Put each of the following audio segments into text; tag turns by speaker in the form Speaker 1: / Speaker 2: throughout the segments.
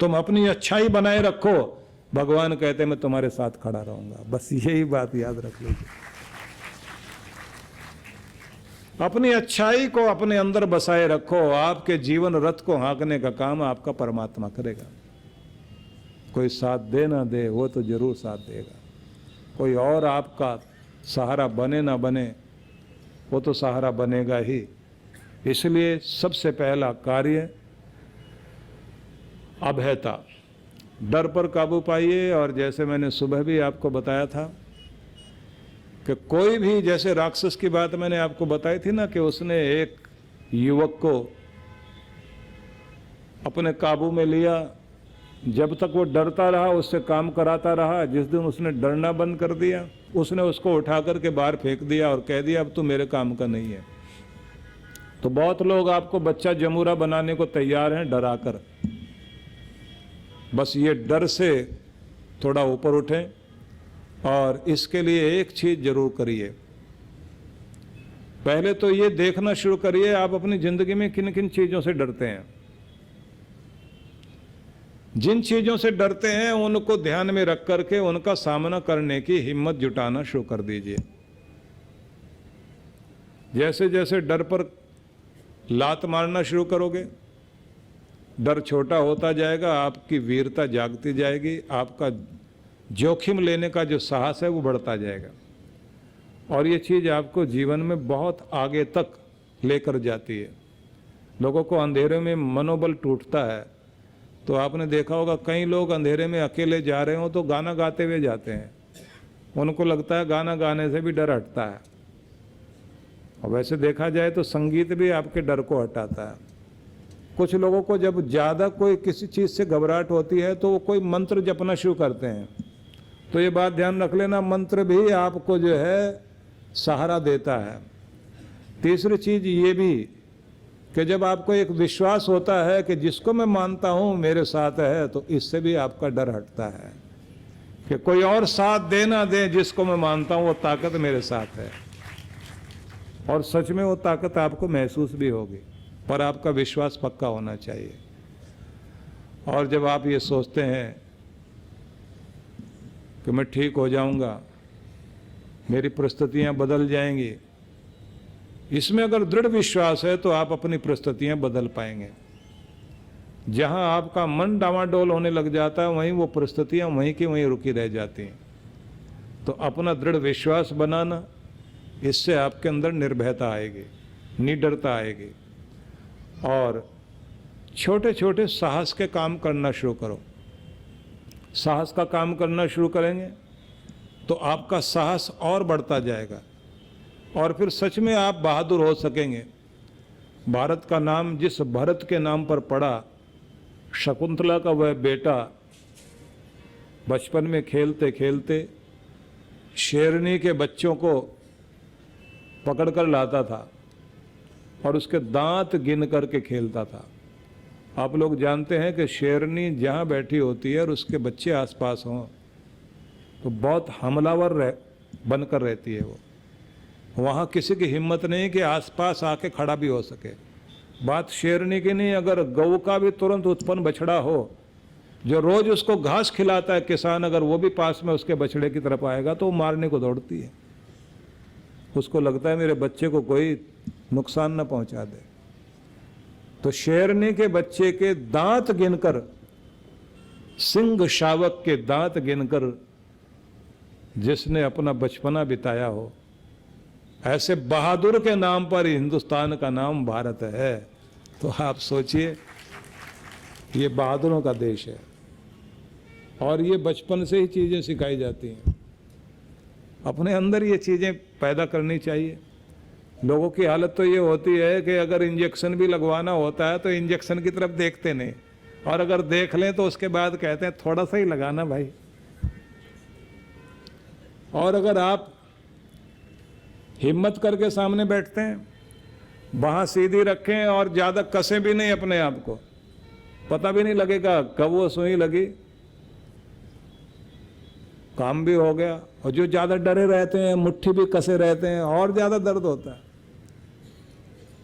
Speaker 1: तुम अपनी अच्छाई बनाए रखो, भगवान कहते मैं तुम्हारे साथ खड़ा रहूंगा। बस यही बात याद रख लीजिए। अपनी अच्छाई को अपने अंदर बसाए रखो, आपके जीवन रथ को हाँकने का काम आपका परमात्मा करेगा। कोई साथ दे ना दे, वो तो जरूर साथ देगा। कोई और आपका सहारा बने ना बने, वो तो सहारा बनेगा ही। इसलिए सबसे पहला कार्य अभयता, डर पर काबू पाइए। और जैसे मैंने सुबह भी आपको बताया था कि कोई भी, जैसे राक्षस की बात मैंने आपको बताई थी ना, कि उसने एक युवक को अपने काबू में लिया, जब तक वो डरता रहा उससे काम कराता रहा। जिस दिन उसने डरना बंद कर दिया, उसने उसको उठा करके बाहर फेंक दिया और कह दिया अब तू मेरे काम का नहीं है। तो बहुत लोग आपको बच्चा जमूरा बनाने को तैयार हैं डराकर। बस ये डर से थोड़ा ऊपर उठें, और इसके लिए एक चीज जरूर करिए। पहले तो ये देखना शुरू करिए आप अपनी जिंदगी में किन किन चीजों से डरते हैं। जिन चीजों से डरते हैं उनको ध्यान में रख करके उनका सामना करने की हिम्मत जुटाना शुरू कर दीजिए। जैसे जैसे डर पर लात मारना शुरू करोगे, डर छोटा होता जाएगा, आपकी वीरता जागती जाएगी, आपका जोखिम लेने का जो साहस है वो बढ़ता जाएगा। और ये चीज़ आपको जीवन में बहुत आगे तक लेकर जाती है। लोगों को अंधेरे में मनोबल टूटता है, तो आपने देखा होगा कई लोग अंधेरे में अकेले जा रहे हो तो गाना गाते हुए जाते हैं। उनको लगता है गाना गाने से भी डर हटता है। और वैसे देखा जाए तो संगीत भी आपके डर को हटाता है। कुछ लोगों को जब ज़्यादा कोई किसी चीज़ से घबराहट होती है तो वो कोई मंत्र जपना शुरू करते हैं। तो ये बात ध्यान रख लेना, मंत्र भी आपको जो है सहारा देता है। तीसरी चीज़ ये भी कि जब आपको एक विश्वास होता है कि जिसको मैं मानता हूँ मेरे साथ है, तो इससे भी आपका डर हटता है कि कोई और साथ दे ना दे, जिसको मैं मानता हूँ वो ताकत मेरे साथ है। और सच में वो ताकत आपको महसूस भी होगी, पर आपका विश्वास पक्का होना चाहिए। और जब आप ये सोचते हैं कि मैं ठीक हो जाऊंगा, मेरी परिस्थितियां बदल जाएंगी, इसमें अगर दृढ़ विश्वास है तो आप अपनी परिस्थितियां बदल पाएंगे। जहां आपका मन डामाडोल होने लग जाता है वहीं वो परिस्थितियां वहीं की वहीं रुकी रह जाती हैं। तो अपना दृढ़ विश्वास बनाना, इससे आपके अंदर निर्भयता आएगी, निडरता आएगी। और छोटे छोटे साहस के काम करना शुरू करो। साहस का काम करना शुरू करेंगे तो आपका साहस और बढ़ता जाएगा, और फिर सच में आप बहादुर हो सकेंगे। भारत का नाम जिस भरत के नाम पर पड़ा, शकुंतला का वह बेटा बचपन में खेलते खेलते शेरनी के बच्चों को पकड़ कर लाता था और उसके दांत गिन करके खेलता था। आप लोग जानते हैं कि शेरनी जहाँ बैठी होती है और उसके बच्चे आसपास हों तो बहुत हमलावर बनकर रहती है। वो वहाँ किसी की हिम्मत नहीं कि आसपास आके खड़ा भी हो सके। बात शेरनी की नहीं, अगर गऊ का भी तुरंत उत्पन्न बछड़ा हो जो रोज उसको घास खिलाता है किसान, अगर वो भी पास में उसके बछड़े की तरफ आएगा तो वो मारने को दौड़ती है। उसको लगता है मेरे बच्चे को कोई नुकसान न पहुंचा दे। तो शेरनी के बच्चे के दांत गिनकर, सिंह शावक के दांत गिनकर जिसने अपना बचपना बिताया हो, ऐसे बहादुर के नाम पर हिंदुस्तान का नाम भारत है। तो आप सोचिए, ये बहादुरों का देश है और ये बचपन से ही चीजें सिखाई जाती हैं। अपने अंदर ये चीजें पैदा करनी चाहिए। लोगों की हालत तो ये होती है कि अगर इंजेक्शन भी लगवाना होता है तो इंजेक्शन की तरफ देखते नहीं, और अगर देख लें तो उसके बाद कहते हैं थोड़ा सा ही लगाना भाई। और अगर आप हिम्मत करके सामने बैठते हैं, बांह सीधी रखें और ज़्यादा कसे भी नहीं अपने आप को, पता भी नहीं लगेगा कब वो सुई लगी, काम भी हो गया। और जो ज़्यादा डरे रहते हैं, मुट्ठी भी कसे रहते हैं, और ज़्यादा दर्द होता है,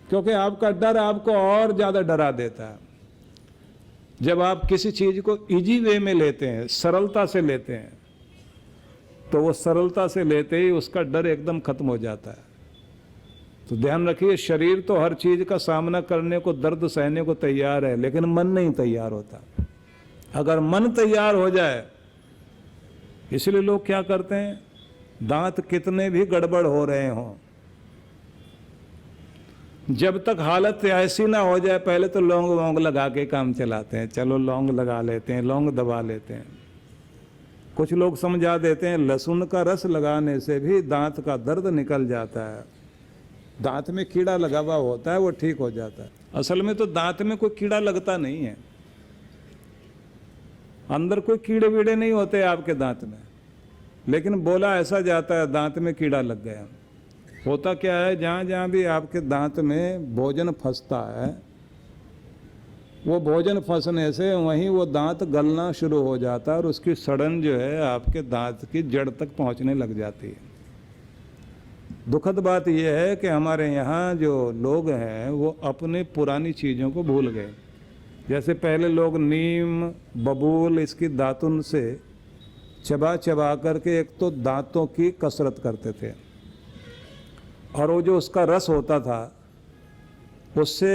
Speaker 1: क्योंकि आपका डर आपको और ज़्यादा डरा देता है। जब आप किसी चीज को इजी वे में लेते हैं, सरलता से लेते हैं, तो वो सरलता से लेते ही उसका डर एकदम खत्म हो जाता है। तो ध्यान रखिए, शरीर तो हर चीज का सामना करने को, दर्द सहने को तैयार है, लेकिन मन नहीं तैयार होता। अगर मन तैयार हो जाए, इसलिए लोग क्या करते हैं, दांत कितने भी गड़बड़ हो रहे हों, जब तक हालत ऐसी ना हो जाए पहले तो लौंग वोंग लगा के काम चलाते हैं। चलो लौंग लगा लेते हैं, लौंग दबा लेते हैं। कुछ लोग समझा देते हैं लहसुन का रस लगाने से भी दांत का दर्द निकल जाता है, दांत में कीड़ा लगा हुआ होता है वो ठीक हो जाता है। असल में तो दांत में कोई कीड़ा लगता नहीं है, अंदर कोई कीड़े वीड़े नहीं होते आपके दांत में, लेकिन बोला ऐसा जाता है दांत में कीड़ा लग गया। होता क्या है, जहाँ जहाँ भी आपके दांत में भोजन फंसता है, वो भोजन फंसने से वहीं वो दांत गलना शुरू हो जाता है और उसकी सड़न जो है आपके दांत की जड़ तक पहुँचने लग जाती है। दुखद बात यह है कि हमारे यहाँ जो लोग हैं वो अपने पुरानी चीज़ों को भूल गए। जैसे पहले लोग नीम, बबूल, इसकी दातुन से चबा चबा करके एक तो दांतों की कसरत करते थे, और वो जो उसका रस होता था उससे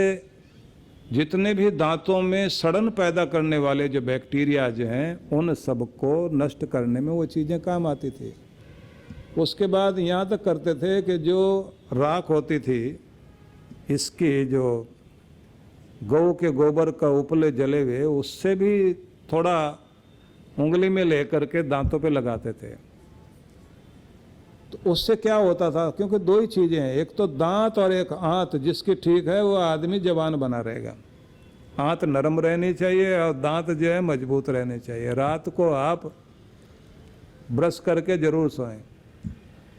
Speaker 1: जितने भी दांतों में सड़न पैदा करने वाले जो बैक्टीरिया जो हैं उन सबको नष्ट करने में वो चीज़ें काम आती थी। उसके बाद यहाँ तक करते थे कि जो राख होती थी इसकी, जो गौ के गोबर का उपले जले हुए, उससे भी थोड़ा उंगली में लेकर के दांतों पे लगाते थे। तो उससे क्या होता था, क्योंकि दो ही चीज़ें हैं, एक तो दांत और एक आंत, जिसकी ठीक है वो आदमी जवान बना रहेगा। आंत नरम रहनी चाहिए और दांत जो है मजबूत रहने चाहिए। रात को आप ब्रश करके जरूर सोएं,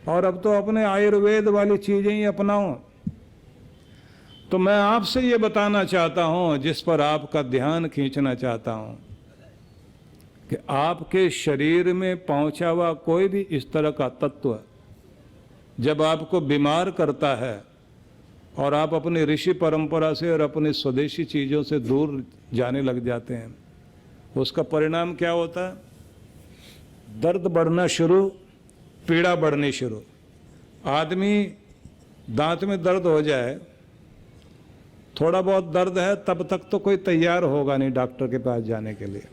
Speaker 1: और अब तो अपने आयुर्वेद वाली चीज़ें ही अपनाओ। तो मैं आपसे ये बताना चाहता हूँ, जिस पर आपका ध्यान खींचना चाहता हूँ, कि आपके शरीर में पहुँचा हुआ कोई भी इस तरह का तत्व जब आपको बीमार करता है और आप अपनी ऋषि परंपरा से और अपनी स्वदेशी चीज़ों से दूर जाने लग जाते हैं, उसका परिणाम क्या होता है? दर्द बढ़ना शुरू, पीड़ा बढ़नी शुरू। आदमी दांत में दर्द हो जाए, थोड़ा बहुत दर्द है, तब तक तो कोई तैयार होगा नहीं डॉक्टर के पास जाने के लिए।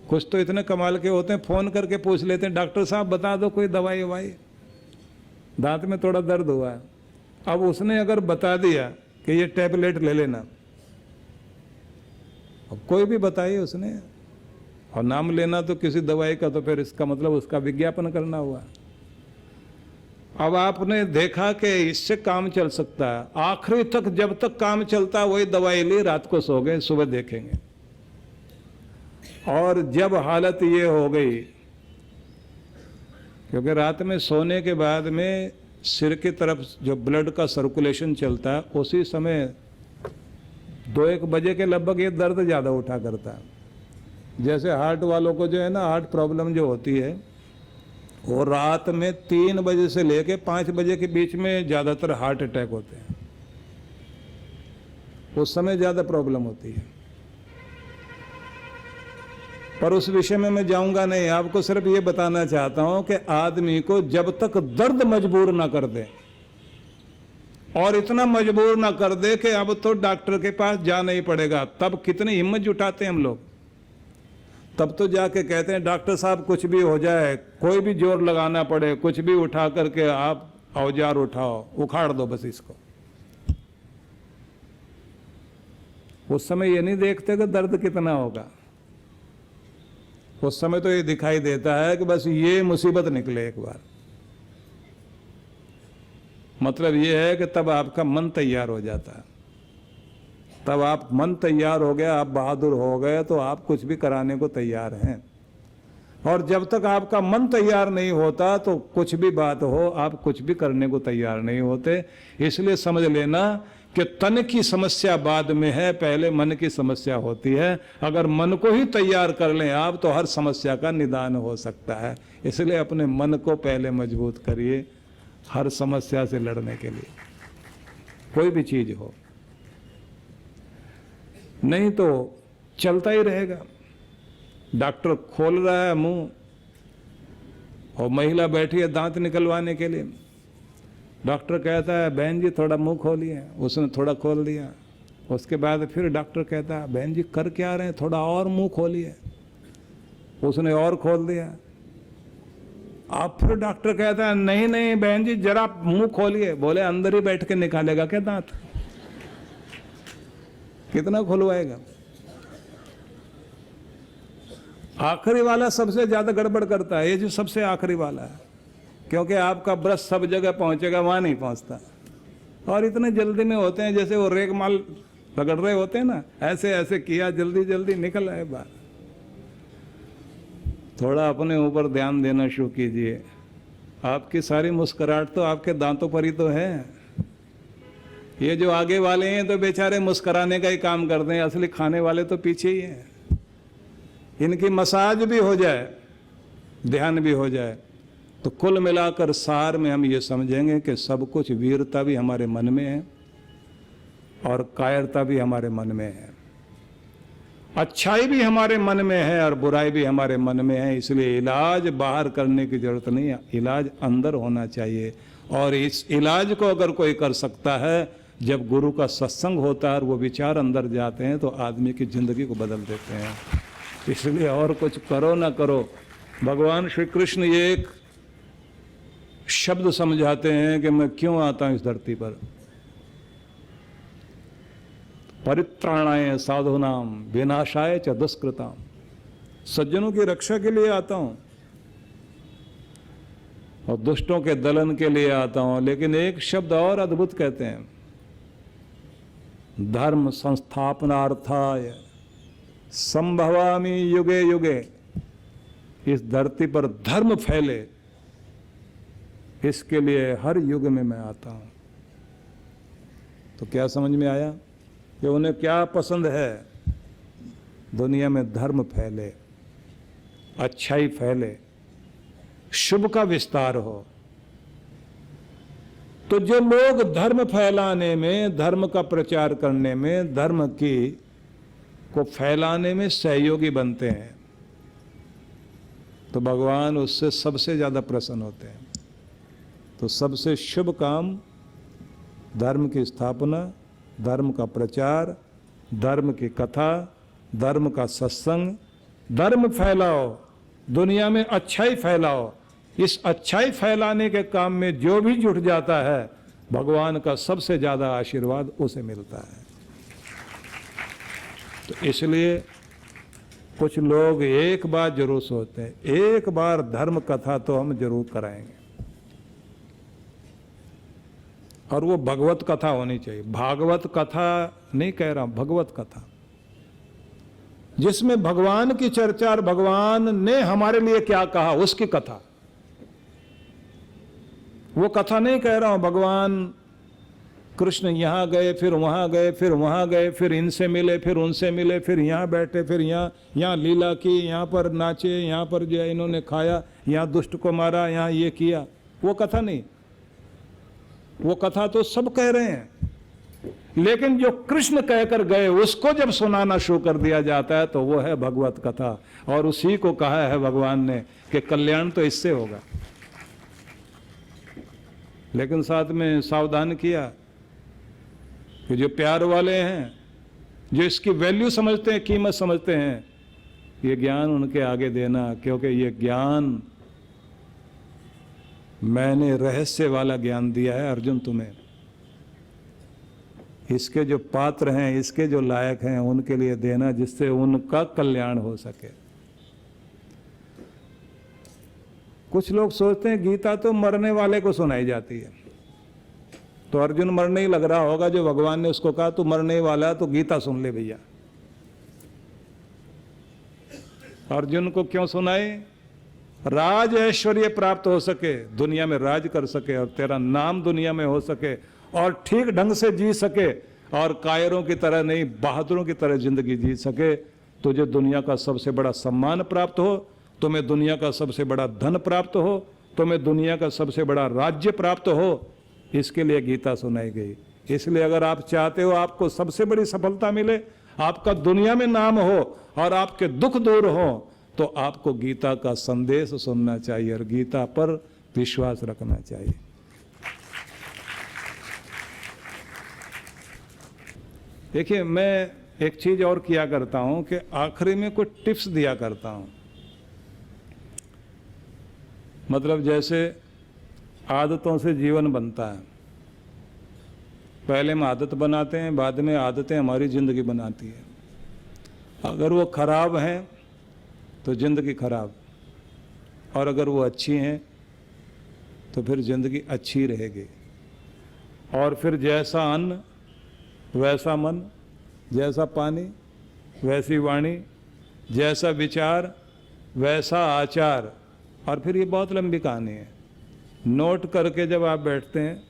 Speaker 1: कुछ तो इतने कमाल के होते हैं, फ़ोन करके पूछ लेते हैं डॉक्टर साहब बता दो कोई दवाई ववाई, दांत में थोड़ा दर्द हुआ है। अब उसने अगर बता दिया कि ये टैबलेट ले लेना, अब कोई भी बताइए उसने, और नाम लेना तो किसी दवाई का, तो फिर इसका मतलब उसका विज्ञापन करना हुआ। अब आपने देखा कि इससे काम चल सकता है, आखिरी तक जब तक काम चलता है वही दवाई ली, रात को सो गए, सुबह देखेंगे। और जब हालत ये हो गई, क्योंकि रात में सोने के बाद में सिर की तरफ जो ब्लड का सर्कुलेशन चलता है, उसी समय 2-1 बजे के लगभग ये दर्द ज़्यादा उठा करता है। जैसे हार्ट वालों को जो है ना, हार्ट प्रॉब्लम जो होती है, वो रात में 3 बजे से लेके 5 बजे के बीच में ज़्यादातर हार्ट अटैक होते हैं, उस समय ज़्यादा प्रॉब्लम होती है। पर उस विषय में मैं जाऊंगा नहीं, आपको सिर्फ ये बताना चाहता हूं कि आदमी को जब तक दर्द मजबूर ना कर दे, और इतना मजबूर ना कर दे कि अब तो डॉक्टर के पास जाना ही पड़ेगा, तब कितनी हिम्मत जुटाते हैं हम लोग। तब तो जाके कहते हैं डॉक्टर साहब कुछ भी हो जाए, कोई भी जोर लगाना पड़े, कुछ भी उठा करके आप औजार उठाओ, उखाड़ दो बस इसको। उस समय ये नहीं देखते कि दर्द कितना होगा, उस समय तो ये दिखाई देता है कि बस ये मुसीबत निकले एक बार। मतलब ये है कि तब आपका मन तैयार हो जाता है, तब आप मन तैयार हो गया, आप बहादुर हो गए, तो आप कुछ भी कराने को तैयार हैं। और जब तक आपका मन तैयार नहीं होता तो कुछ भी बात हो, आप कुछ भी करने को तैयार नहीं होते। इसलिए समझ लेना कि तन की समस्या बाद में है, पहले मन की समस्या होती है। अगर मन को ही तैयार कर लें आप, तो हर समस्या का निदान हो सकता है। इसलिए अपने मन को पहले मजबूत करिए हर समस्या से लड़ने के लिए, कोई भी चीज हो। नहीं तो चलता ही रहेगा। डॉक्टर खोल रहा है मुंह और महिला बैठी है दांत निकलवाने के लिए। डॉक्टर कहता है बहन जी थोड़ा मुंह खोलिए, उसने थोड़ा खोल दिया। उसके बाद फिर डॉक्टर कहता है बहन जी कर क्या रहे हैं, थोड़ा और मुंह खोलिए, उसने और खोल दिया। अब फिर डॉक्टर कहता है नहीं नहीं बहन जी जरा मुंह खोलिए। बोले अंदर ही बैठ के निकालेगा क्या दांत, कितना खुलवाएगा। आखिरी वाला सबसे ज्यादा गड़बड़ करता है, ये जो सबसे आखिरी वाला है, क्योंकि आपका ब्रश सब जगह पहुंचेगा, वहां नहीं पहुंचता। और इतने जल्दी में होते हैं जैसे वो रेग माल रगड़ रहे होते हैं ना, ऐसे ऐसे किया जल्दी जल्दी निकल आए बाहर। थोड़ा अपने ऊपर ध्यान देना शुरू कीजिए। आपकी सारी मुस्कुराहट तो आपके दांतों पर ही तो है। ये जो आगे वाले हैं तो बेचारे मुस्कुराने का ही काम करते हैं, असली खाने वाले तो पीछे ही हैं। इनकी मसाज भी हो जाए, ध्यान भी हो जाए, तो कुल मिलाकर सार में हम ये समझेंगे कि सब कुछ वीरता भी हमारे मन में है और कायरता भी हमारे मन में है, अच्छाई भी हमारे मन में है और बुराई भी हमारे मन में है। इसलिए इलाज बाहर करने की जरूरत नहीं है, इलाज अंदर होना चाहिए। और इस इलाज को अगर कोई कर सकता है, जब गुरु का सत्संग होता है और वो विचार अंदर जाते हैं तो आदमी की जिंदगी को बदल देते हैं। इसलिए और कुछ करो ना करो, भगवान श्री कृष्ण ये एक शब्द समझाते हैं कि मैं क्यों आता हूं इस धरती पर। परित्राणाय साधूनाम विनाशाय च दुष्कृताम, सज्जनों की रक्षा के लिए आता हूं और दुष्टों के दलन के लिए आता हूं। लेकिन एक शब्द और अद्भुत कहते हैं, धर्म संस्थापनार्थाय संभवामि युगे युगे। इस धरती पर धर्म फैले, इसके लिए हर युग में मैं आता हूं। तो क्या समझ में आया कि उन्हें क्या पसंद है? दुनिया में धर्म फैले, अच्छाई फैले, शुभ का विस्तार हो। तो जो लोग धर्म फैलाने में, धर्म का प्रचार करने में, धर्म की को फैलाने में सहयोगी बनते हैं, तो भगवान उससे सबसे ज्यादा प्रसन्न होते हैं। तो सबसे शुभ काम धर्म की स्थापना, धर्म का प्रचार, धर्म की कथा, धर्म का सत्संग, धर्म फैलाओ, दुनिया में अच्छाई फैलाओ। इस अच्छाई फैलाने के काम में जो भी जुट जाता है, भगवान का सबसे ज्यादा आशीर्वाद उसे मिलता है। तो इसलिए कुछ लोग एक बात जरूर सोचते हैं, एक बार धर्म कथा तो हम जरूर कराएंगे, और वो भगवत कथा होनी चाहिए। भागवत कथा नहीं कह रहा, भगवत कथा, जिसमें भगवान की चर्चा और भगवान ने हमारे लिए क्या कहा उसकी कथा। वो कथा नहीं कह रहा हूं भगवान कृष्ण यहां गए, फिर वहां गए, फिर वहां गए, फिर इनसे मिले, फिर उनसे मिले, फिर यहां बैठे, फिर यहां लीला की, यहां पर नाचे, यहां पर जो इन्होंने खाया, यहां दुष्ट को मारा, यहां ये किया। वो कथा नहीं, वो कथा तो सब कह रहे हैं, लेकिन जो कृष्ण कहकर गए उसको जब सुनाना शुरू कर दिया जाता है तो वो है भगवत कथा। और उसी को कहा है भगवान ने कि कल्याण तो इससे होगा। लेकिन साथ में सावधान किया कि जो प्यार वाले हैं, जो इसकी वैल्यू समझते हैं, कीमत समझते हैं, ये ज्ञान उनके आगे देना, क्योंकि ये ज्ञान मैंने रहस्य वाला ज्ञान दिया है अर्जुन तुम्हें। इसके जो पात्र हैं, इसके जो लायक हैं, उनके लिए देना, जिससे उनका कल्याण हो सके। कुछ लोग सोचते हैं गीता तो मरने वाले को सुनाई जाती है, तो अर्जुन मरने ही लग रहा होगा, जो भगवान ने उसको कहा तू मरने वाला है तो गीता सुन ले भैया। अर्जुन को क्यों सुनाए? राज ऐश्वर्य प्राप्त हो सके, दुनिया में राज कर सके, और तेरा नाम दुनिया में हो सके, और ठीक ढंग से जी सके, और कायरों की तरह नहीं बहादुरों की तरह जिंदगी जी सके। तुझे दुनिया का सबसे बड़ा सम्मान प्राप्त हो, तुम्हें दुनिया का सबसे बड़ा धन प्राप्त हो, तुम्हें दुनिया का सबसे बड़ा राज्य प्राप्त हो, इसके लिए गीता सुनाई गई। इसलिए अगर आप चाहते हो आपको सबसे बड़ी सफलता मिले, आपका दुनिया में नाम हो और आपके दुख दूर हो, तो आपको गीता का संदेश सुनना चाहिए और गीता पर विश्वास रखना चाहिए। देखिए, मैं एक चीज और किया करता हूं कि आखिरी में कुछ टिप्स दिया करता हूं। मतलब जैसे आदतों से जीवन बनता है, पहले हम आदत बनाते हैं, बाद में आदतें हमारी जिंदगी बनाती है। अगर वो खराब हैं तो जिंदगी खराब, और अगर वो अच्छी हैं तो फिर जिंदगी अच्छी रहेगी। और फिर जैसा अन्न वैसा मन, जैसा पानी वैसी वाणी, जैसा विचार वैसा आचार। और फिर ये बहुत लंबी कहानी है, नोट करके जब आप बैठते हैं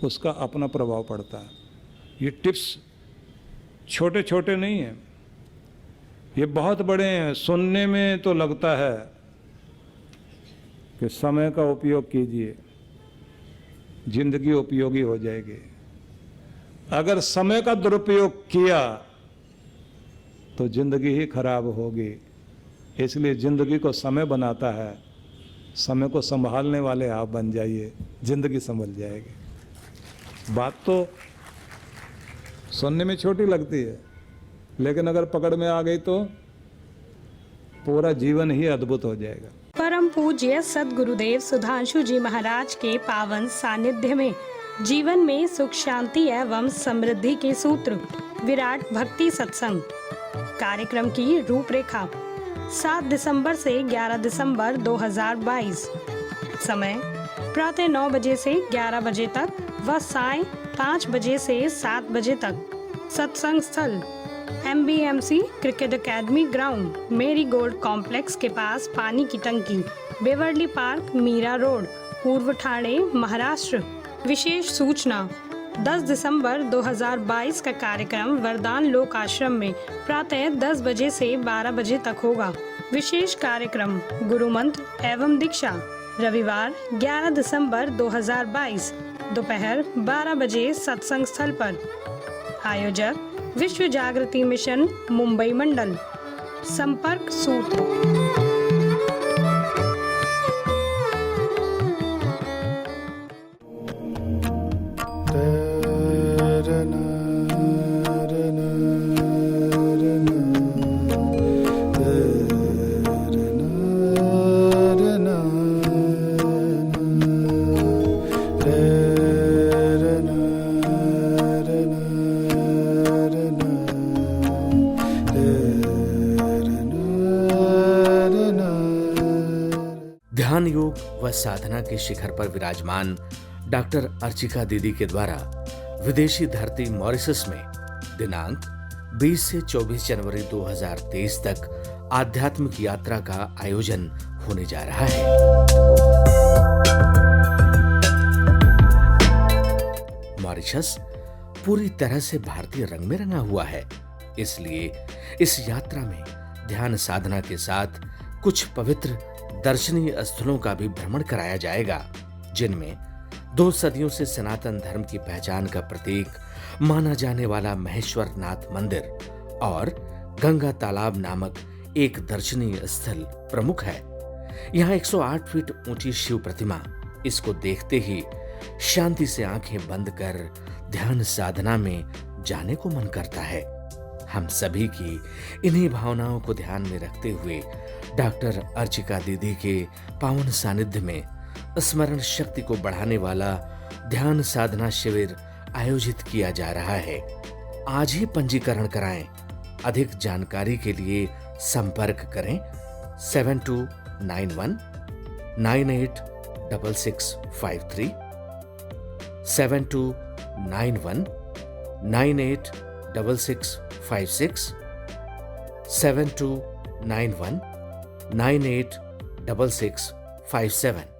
Speaker 1: उसका अपना प्रभाव पड़ता है। ये टिप्स छोटे छोटे नहीं हैं, ये बहुत बड़े हैं। सुनने में तो लगता है कि समय का उपयोग कीजिए, जिंदगी उपयोगी हो जाएगी। अगर समय का दुरुपयोग किया तो जिंदगी ही खराब होगी। इसलिए जिंदगी को समय बनाता है, समय को संभालने वाले आप बन जाइए, जिंदगी संभल जाएगी। बात तो सुनने में छोटी लगती है, लेकिन अगर पकड़ में आ गई तो पूरा जीवन ही अद्भुत हो जाएगा।
Speaker 2: परम पूज्य सद्गुरुदेव सुधांशु जी महाराज के पावन सानिध्य में जीवन में सुख शांति एवं समृद्धि के सूत्र, विराट भक्ति सत्संग कार्यक्रम की रूपरेखा 7 दिसंबर से 11 दिसंबर 2022। समय प्रातः 9 बजे से 11 बजे तक व सायं 5 बजे से 7 बजे तक। सत्संग स्थल MBMC क्रिकेट एकेडमी ग्राउंड, मेरी गोल्ड कॉम्प्लेक्स के पास पानी की टंकी, बेवर्ली पार्क, मीरा रोड, पूर्व ठाणे, महाराष्ट्र। विशेष सूचना, 10 दिसंबर 2022 का कार्यक्रम वरदान लोक आश्रम में प्रातः 10 बजे से 12 बजे तक होगा। विशेष कार्यक्रम गुरु मंत्र एवं दीक्षा, रविवार 11 दिसंबर 2022 दोपहर 12 बजे सत्संग स्थल पर। आयोजक विश्व जागृति मिशन मुंबई मंडल। संपर्क सूत्र
Speaker 3: ध्यान योग व साधना के शिखर पर विराजमान डॉक्टर अर्चिका दीदी के द्वारा विदेशी धरती मॉरिशस में दिनांक 20 से 24 जनवरी 2023 तक आध्यात्मिक यात्रा का आयोजन होने जा रहा है। मॉरिशस पूरी तरह से भारतीय रंग में रंगा हुआ है, इसलिए इस यात्रा में ध्यान साधना के साथ कुछ पवित्र दर्शनीय स्थलों का भी भ्रमण कराया जाएगा, जिनमें 2 सदियों से सनातन धर्म की पहचान का प्रतीक माना जाने वाला महेश्वर नाथ मंदिर और गंगा तालाब नामक एक दर्शनीय स्थल प्रमुख है। यहाँ 108 फीट ऊंची शिव प्रतिमा, इसको देखते ही शांति से आंखें बंद कर ध्यान साधना में जाने को मन करता है। हम सभी की इन्हीं भावनाओं को ध्यान में रखते हुए डॉक्टर अर्चिका दीदी के पावन सानिध्य में स्मरण शक्ति को बढ़ाने वाला ध्यान साधना शिविर आयोजित किया जा रहा है। आज ही पंजीकरण कराएं। अधिक जानकारी के लिए संपर्क करें 7291 986653 7291 986656 7291 986657।